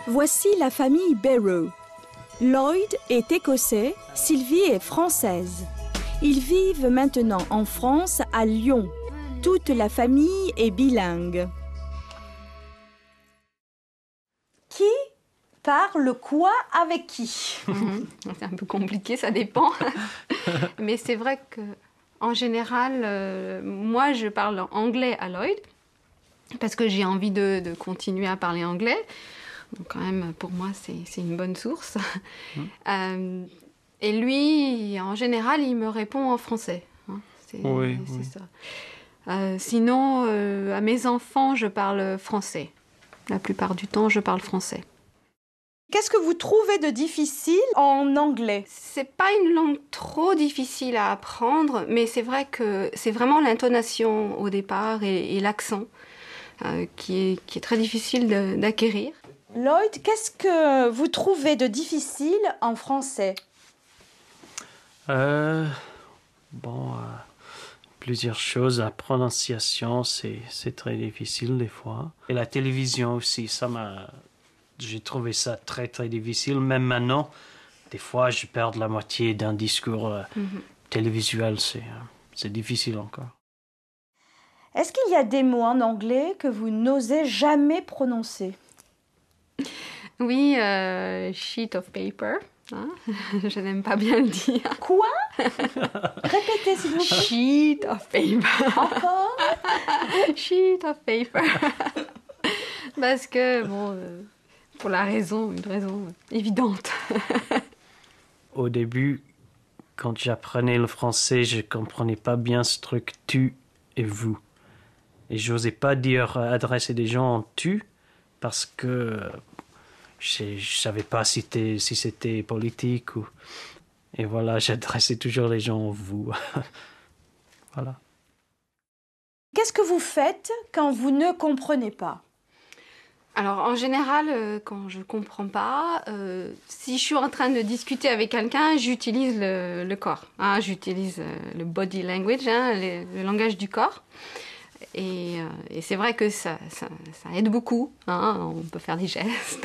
Voici la famille Barrow. Lloyd est écossais, Sylvie est française. Ils vivent maintenant en France, à Lyon. Toute la famille est bilingue. Qui parle quoi avec qui? C'est un peu compliqué, ça dépend. Mais c'est vrai que, en général, moi je parle anglais à Lloyd parce que j'ai envie de continuer à parler anglais. Donc quand même, pour moi, c'est une bonne source. Et lui, en général, il me répond en français. Hein. C'est ça. Sinon, à mes enfants, je parle français. La plupart du temps, je parle français. Qu'est-ce que vous trouvez de difficile en anglais? C'est pas une langue trop difficile à apprendre, mais c'est vrai que c'est vraiment l'intonation au départ et l'accent qui est très difficile d'acquérir. Lloyd, qu'est-ce que vous trouvez de difficile en français? Plusieurs choses. La prononciation, c'est très difficile des fois. Et la télévision aussi, j'ai trouvé ça très très difficile. Même maintenant, des fois, je perds la moitié d'un discours télévisuel. C'est difficile encore. Est-ce qu'il y a des mots en anglais que vous n'osez jamais prononcer? Oui, sheet of paper. Hein? Je n'aime pas bien le dire. Quoi? Répétez s'il vous plaît. Sheet of paper. Encore? Sheet of paper. Parce que, pour une raison évidente. Au début, quand j'apprenais le français, je ne comprenais pas bien ce truc « tu » et « vous ». Et je n'osais pas adresser des gens en « tu » parce que je ne savais pas si c'était politique ou... Et voilà, j'adressais toujours les gens en « vous ». Voilà. Qu'est-ce que vous faites quand vous ne comprenez pas? Alors, en général, quand je ne comprends pas, si je suis en train de discuter avec quelqu'un, j'utilise le corps. Hein, j'utilise le body language, hein, le langage du corps. Et c'est vrai que ça aide beaucoup. Hein, on peut faire des gestes.